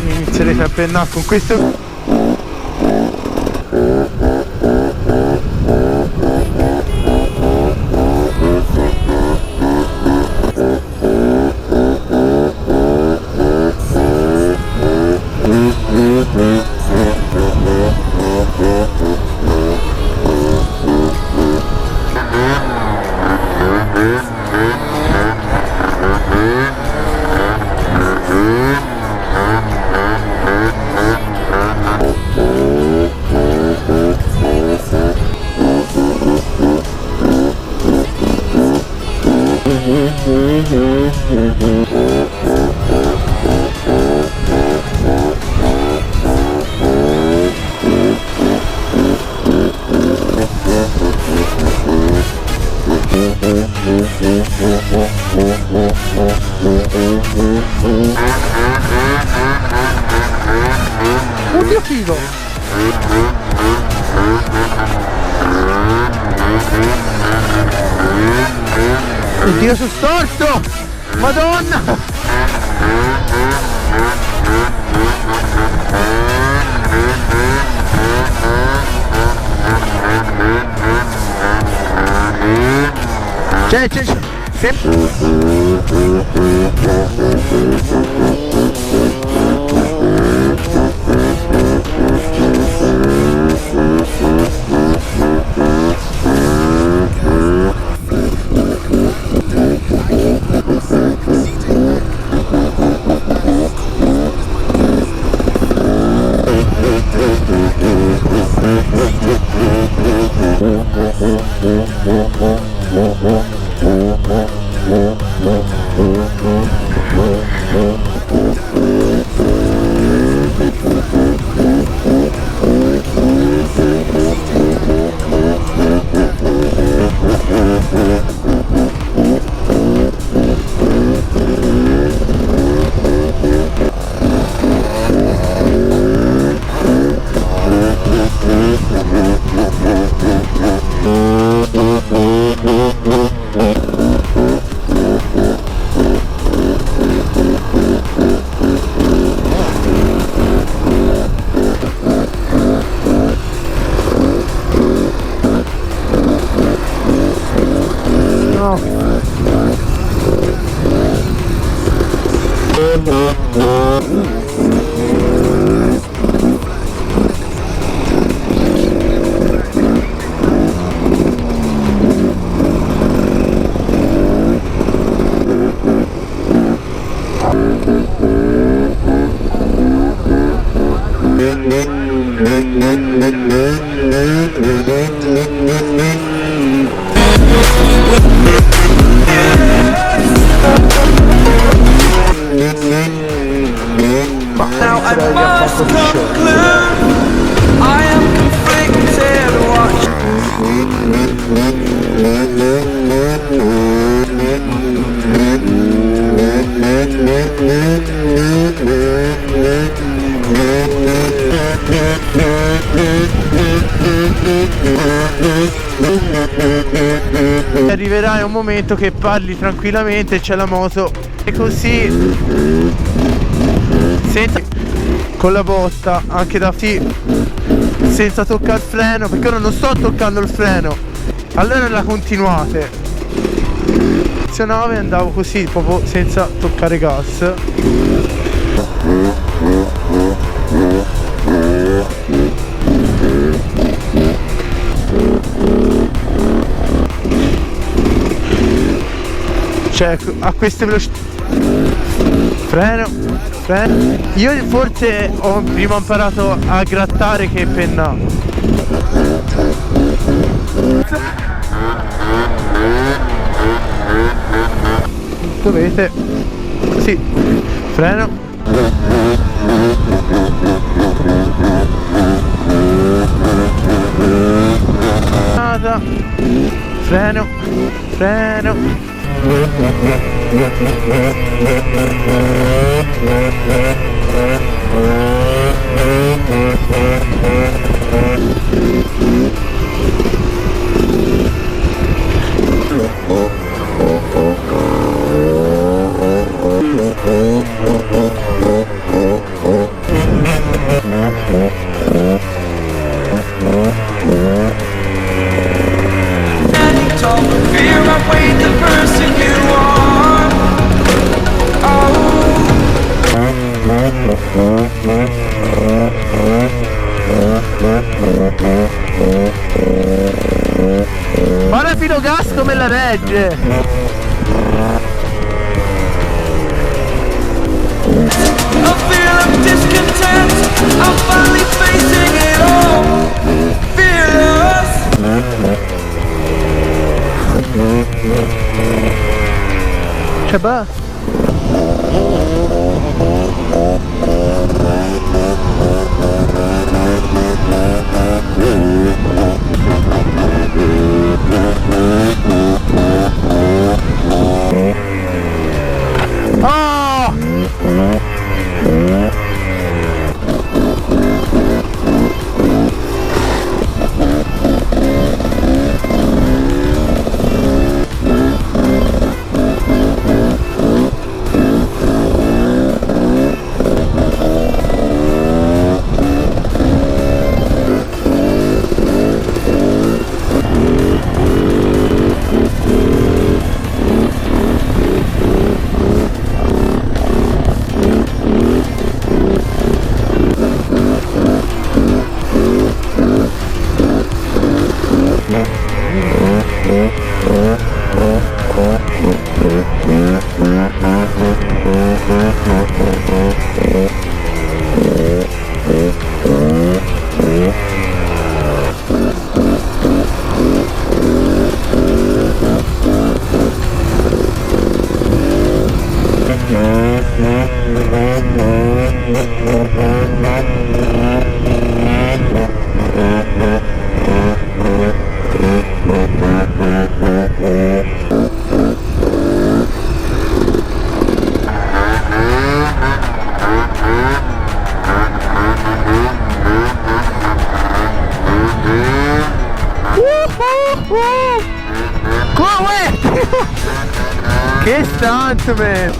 Inizierete a pennare con questo. Oddio figo! Oddio sono storto! Madonna! C'è Now I must conclude I am conflicted. Arriverai a un momento che parli tranquillamente, c'è la moto e così senti con la botta anche da sì, senza toccare il freno, perché ora non sto toccando il freno, allora la continuate funzionava e andavo così proprio senza toccare gas. Cioè a queste velocità. Freno. Io forse ho prima imparato a grattare che pennare. Dovete. Sì. Freno. Nada. Freno. Fear outweighed the person you are. Guarda il filo gas come la regge. A feel of discontent. I'm finally facing it all. Fearless. C'è ba. Che stunt, man!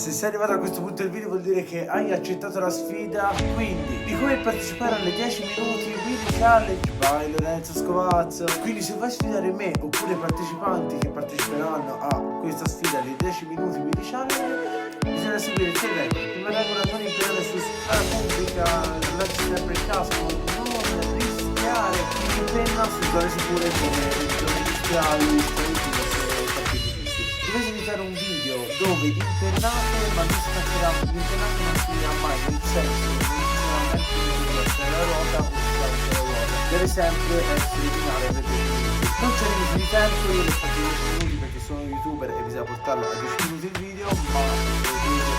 se sei arrivato a questo punto del video vuol dire che hai accettato la sfida. Quindi, di come partecipare alle 10 minuti Willy Challenge by Lorenzo Scovazzo. Quindi se vuoi sfidare me oppure i partecipanti che parteciperanno a questa sfida alle 10 minuti Willy Challenge, bisogna seguire 3 regole. Prima regola: non impegnare su strada pubblica, lasci sempre il casco, non rischiare in penna su zone sicure come zone industriali, dovete evitare un video dove impennate ma non scatterà, l'impennata non finirà mai, nel senso che non ci sarà mai più la ruota o la ruota, deve sempre essere finale per 10 minuti. Non c'è limite di tempo, io le faccio 10 minuti perché sono youtuber e bisogna portarlo a 10 minuti il video, ma dovete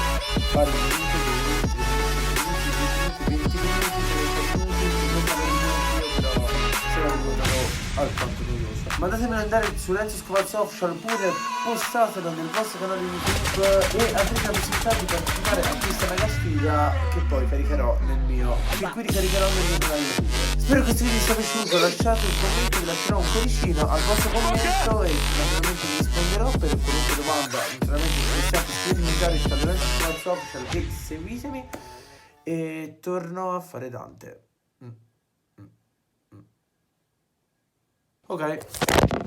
fare un minuto, 2 minuti, 3 minuti, 10 minuti, 20 minuti, 30 minuti, 50 minuti, però se la ricordano alquanto noioso. Mandatemelo andare su Lorenzo Scovazzo Official oppure postatelo nel vostro canale YouTube e avrete la possibilità di partecipare a questa mega sfida che poi caricherò nel mio, che qui ricaricherò nel mio canale YouTube. Spero che questo video vi sia piaciuto, lasciate un commento, vi lascerò un cuoricino al vostro commento e naturalmente vi risponderò per qualunque domanda. Naturalmente interessante, iscrivetevi in canale su Lorenzo Scovazzo Official e seguitemi e torno a fare Dante. Ok.